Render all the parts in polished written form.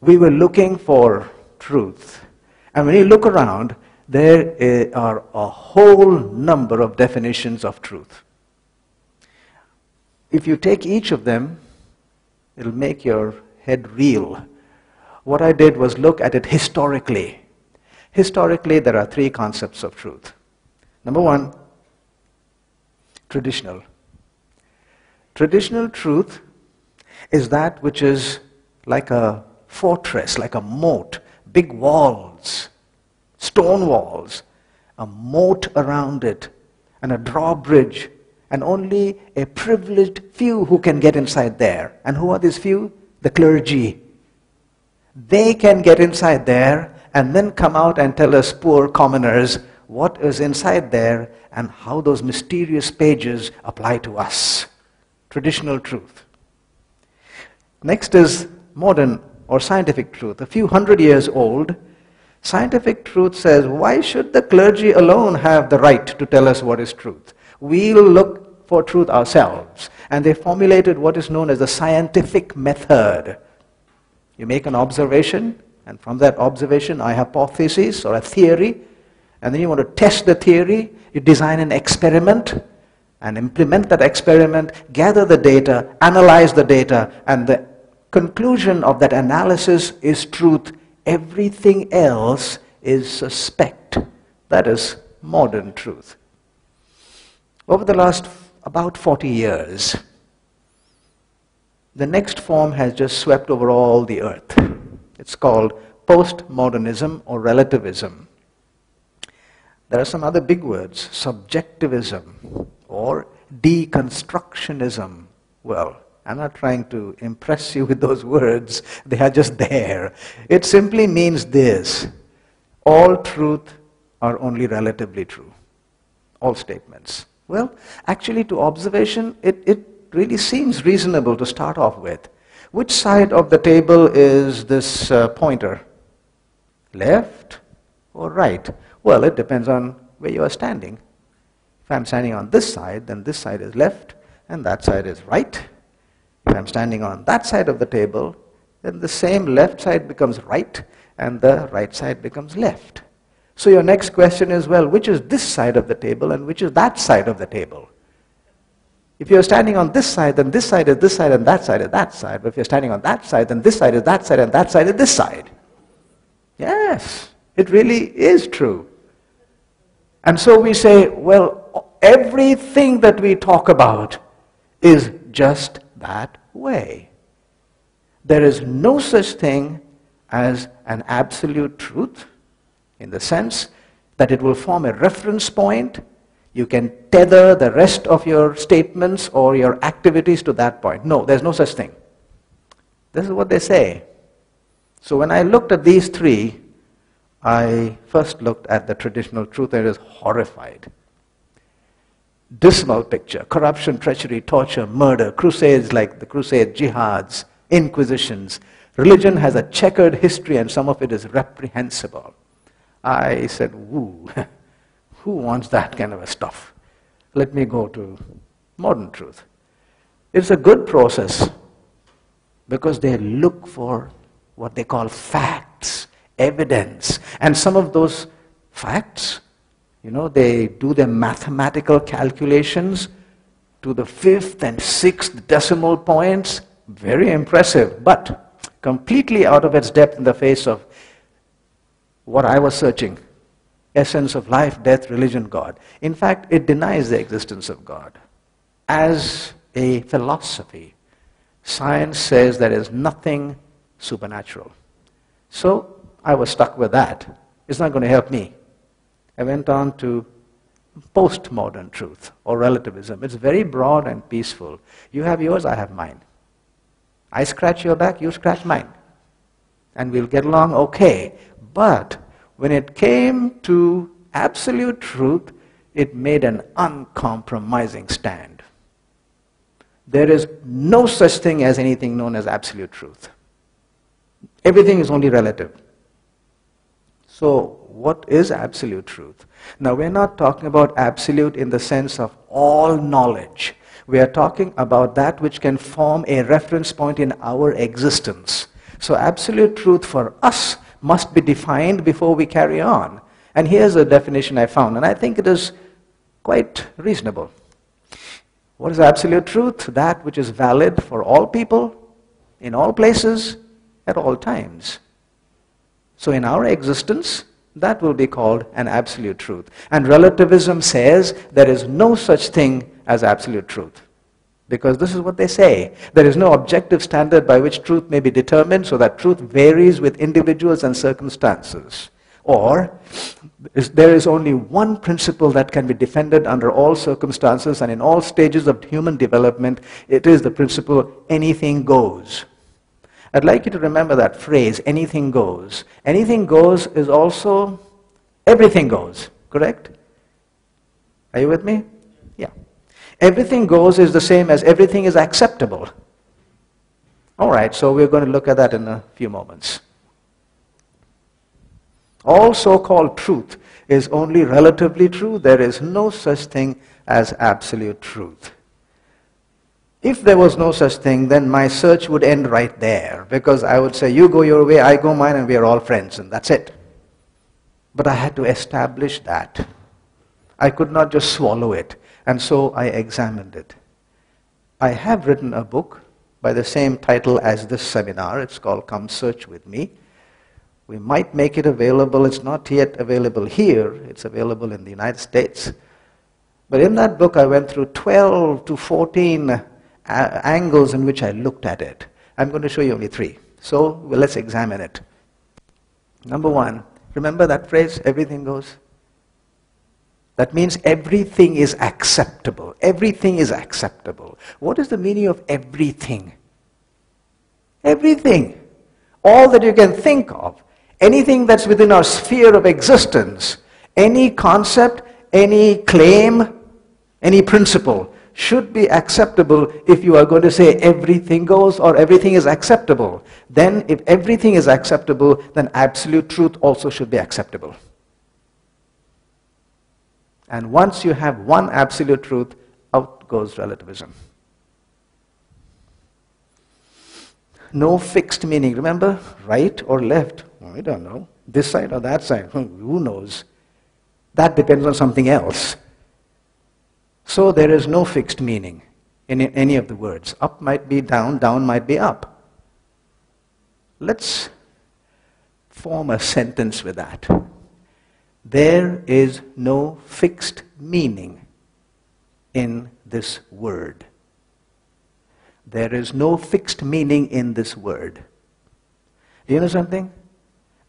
we were looking for truth. And when you look around, there are a whole number of definitions of truth. If you take each of them, it'll make your head reel. What I did was look at it historically. Historically, there are three concepts of truth. Number one, traditional. Traditional truth is that which is like a fortress, like a moat, big walls, stone walls, a moat around it, and a drawbridge, and only a privileged few who can get inside there. And who are these few? The clergy. They can get inside there and then come out and tell us poor commoners what is inside there and how those mysterious pages apply to us. Traditional truth. Next is modern or scientific truth. A few hundred years old, scientific truth says, why should the clergy alone have the right to tell us what is truth? We'll look for truth ourselves. And they formulated what is known as the scientific method. You make an observation, and from that observation, a hypothesis or a theory, and then you want to test the theory, you design an experiment, and implement that experiment, gather the data, analyze the data, and the conclusion of that analysis is truth. Everything else is suspect. That is modern truth. Over the last about 40 years, the next form has just swept over all the earth. It's called postmodernism or relativism. There are some other big words, subjectivism or deconstructionism. Well, I'm not trying to impress you with those words. They are just there. It simply means this: all truth are only relatively true. All statements. Well, actually to observation, it really seems reasonable to start off with. Which side of the table is this pointer? Left or right? Well, it depends on where you are standing. If I'm standing on this side, then this side is left and that side is right. If I'm standing on that side of the table, then the same left side becomes right and the right side becomes left. So your next question is, well, which is this side of the table and which is that side of the table? If you're standing on this side, then this side is this side and that side is that side. But if you're standing on that side, then this side is that side and that side is this side. Yes, it really is true. And so we say, well, everything that we talk about is just that way. There is no such thing as an absolute truth in the sense that it will form a reference point. You can tether the rest of your statements or your activities to that point. No, there's no such thing. This is what they say. So when I looked at these three, I first looked at the traditional truth and was horrified. Dismal picture: corruption, treachery, torture, murder, crusades like the crusade jihads, inquisitions. Religion has a checkered history and some of it is reprehensible. I said, woo, who wants that kind of a stuff? Let me go to modern truth. It's a good process because they look for what they call facts, evidence. And some of those facts, they do their mathematical calculations to the 5th and 6th decimal points. Very impressive, but completely out of its depth in the face of what I was searching. Essence of life, death, religion, God. In fact, it denies the existence of God. As a philosophy, science says there is nothing supernatural. So I was stuck with that. It's not going to help me. I went on to postmodern truth or relativism. It's very broad and peaceful. You have yours, I have mine. I scratch your back, you scratch mine. And we'll get along okay. But when it came to absolute truth, it made an uncompromising stand. There is no such thing as anything known as absolute truth. Everything is only relative. So what is absolute truth? Now we're not talking about absolute in the sense of all knowledge. We are talking about that which can form a reference point in our existence. So absolute truth for us must be defined before we carry on. And here's a definition I found, and I think it is quite reasonable. What is absolute truth? That which is valid for all people, in all places, at all times. So in our existence, that will be called an absolute truth. And relativism says there is no such thing as absolute truth. Because this is what they say. There is no objective standard by which truth may be determined, so that truth varies with individuals and circumstances. Or, there is only one principle that can be defended under all circumstances and in all stages of human development. It is the principle, anything goes. I'd like you to remember that phrase, anything goes. Anything goes is also everything goes, correct? Are you with me? Yeah. Everything goes is the same as everything is acceptable. All right, so we're going to look at that in a few moments. All so-called truth is only relatively true. There is no such thing as absolute truth. If there was no such thing, then my search would end right there, because I would say, you go your way, I go mine, and we are all friends, and that's it. But I had to establish that. I could not just swallow it, and so I examined it. I have written a book by the same title as this seminar. It's called Come Search With Me. We might make it available. It's not yet available here. It's available in the United States. But in that book, I went through 12 to 14 angles in which I looked at it. I'm going to show you only 3. So let's examine it. Number 1, remember that phrase, everything goes? That means everything is acceptable. Everything is acceptable. What is the meaning of everything? Everything. All that you can think of. Anything that's within our sphere of existence. Any concept, any claim, any principle should be acceptable if you are going to say everything goes or everything is acceptable. Then if everything is acceptable, then absolute truth also should be acceptable. And once you have one absolute truth, out goes relativism. No fixed meaning. Remember, right or left? I don't know. This side or that side? Who knows? That depends on something else. So there is no fixed meaning in any of the words. Up might be down, down might be up. Let's form a sentence with that. There is no fixed meaning in this word. There is no fixed meaning in this word. Do you know something?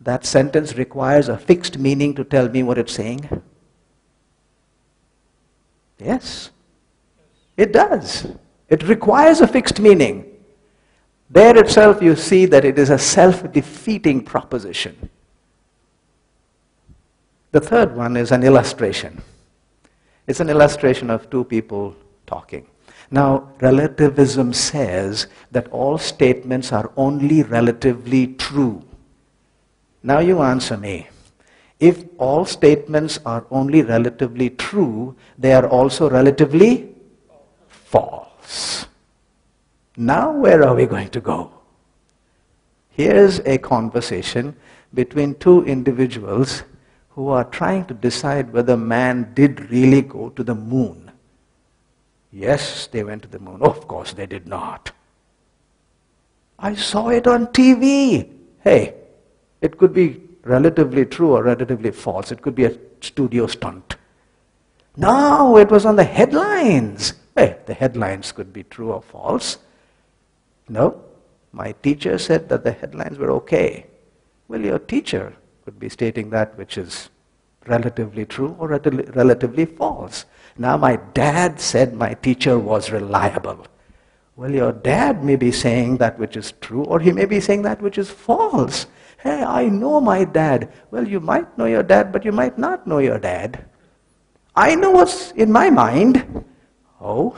That sentence requires a fixed meaning to tell me what it's saying. Yes, it does. It requires a fixed meaning. There itself you see that it is a self-defeating proposition. The third one is an illustration. It's an illustration of two people talking. Now, relativism says that all statements are only relatively true. Now you answer me. If all statements are only relatively true, they are also relatively false. Now where are we going to go? Here's a conversation between two individuals who are trying to decide whether man did really go to the moon. Yes, they went to the moon. Oh, of course they did not. I saw it on TV. Hey, it could be relatively true or relatively false. It could be a studio stunt. No, it was on the headlines. Hey, the headlines could be true or false. No, my teacher said that the headlines were okay. Well, your teacher could be stating that which is relatively true or relatively false. Now, my dad said my teacher was reliable. Well, your dad may be saying that which is true, or he may be saying that which is false. Hey, I know my dad. Well, you might know your dad, but you might not know your dad. I know what's in my mind. Oh,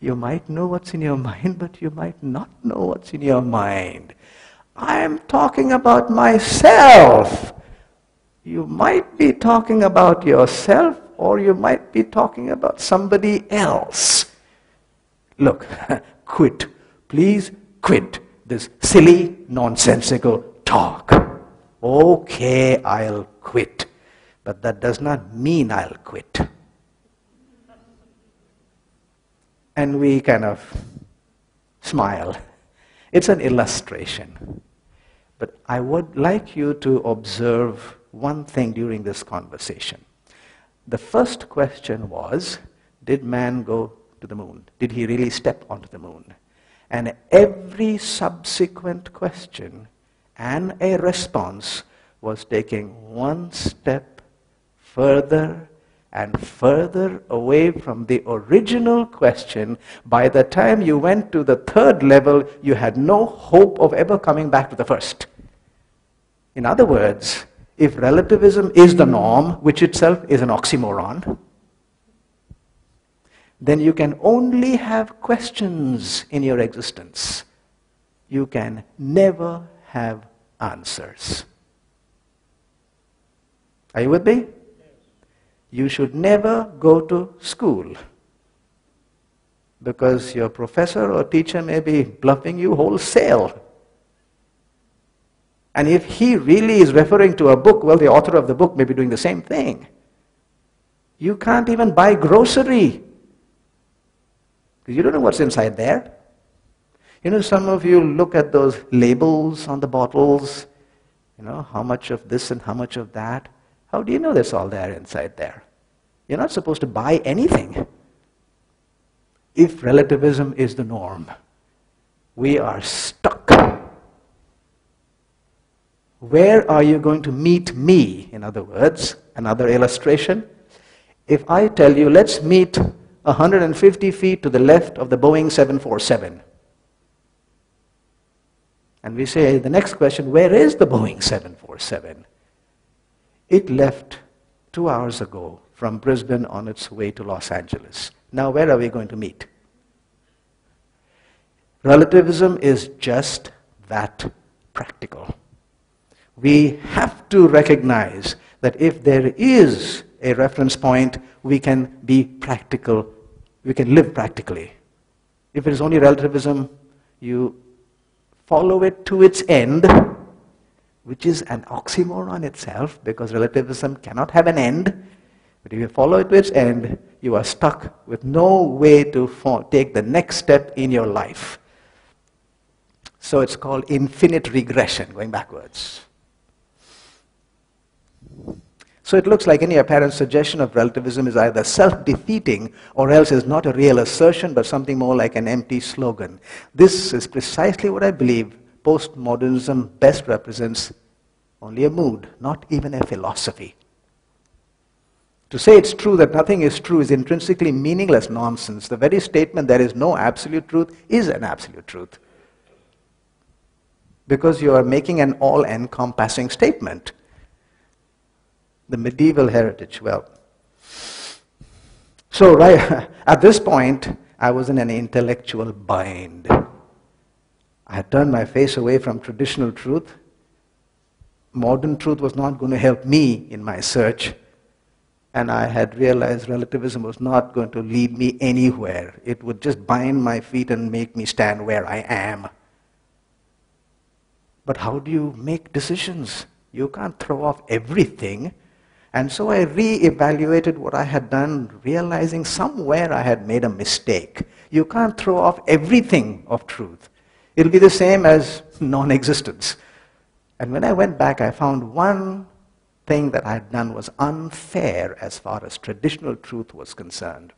you might know what's in your mind, but you might not know what's in your mind. I'm talking about myself. You might be talking about yourself, or you might be talking about somebody else. Look, quit. Please quit. this silly, nonsensical talk. Okay, I'll quit. But that does not mean I'll quit. And we kind of smile. It's an illustration. But I would like you to observe one thing during this conversation. The first question was, did man go to the moon? Did he really step onto the moon? And every subsequent question and a response was taking one step further and further away from the original question. By the time you went to the third level, you had no hope of ever coming back to the first. In other words, if relativism is the norm, which itself is an oxymoron, then you can only have questions in your existence. You can never have answers. Are you with me? You should never go to school because your professor or teacher may be bluffing you wholesale. And if he really is referring to a book, well, the author of the book may be doing the same thing. You can't even buy grocery because you don't know what's inside there. You know, some of you look at those labels on the bottles, you know, how much of this and how much of that. How do you know that's all there inside there? You're not supposed to buy anything. If relativism is the norm, we are stuck. Where are you going to meet me? In other words, another illustration. If I tell you, let's meet 150 feet to the left of the Boeing 747. And we say, the next question, where is the Boeing 747? It left 2 hours ago from Brisbane on its way to Los Angeles. Now where are we going to meet? Relativism is just that practical. We have to recognize that if there is a reference point, we can be practical, we can live practically. If it is only relativism, you follow it to its end, which is an oxymoron itself, because relativism cannot have an end. But if you follow it to its end, you are stuck with no way to take the next step in your life. So it's called infinite regression, going backwards. So it looks like any apparent suggestion of relativism is either self-defeating or else is not a real assertion but something more like an empty slogan. This is precisely what I believe postmodernism best represents: only a mood, not even a philosophy. To say it's true that nothing is true is intrinsically meaningless nonsense. The very statement there is no absolute truth is an absolute truth, because you are making an all-encompassing statement. The medieval heritage, well. So right at this point, I was in an intellectual bind. I had turned my face away from traditional truth. Modern truth was not going to help me in my search. And I had realized relativism was not going to lead me anywhere. It would just bind my feet and make me stand where I am. But how do you make decisions? You can't throw off everything. And so I re-evaluated what I had done, realizing somewhere I had made a mistake. You can't throw off everything of truth. It'll be the same as non-existence. And when I went back, I found one thing that I had done was unfair as far as traditional truth was concerned.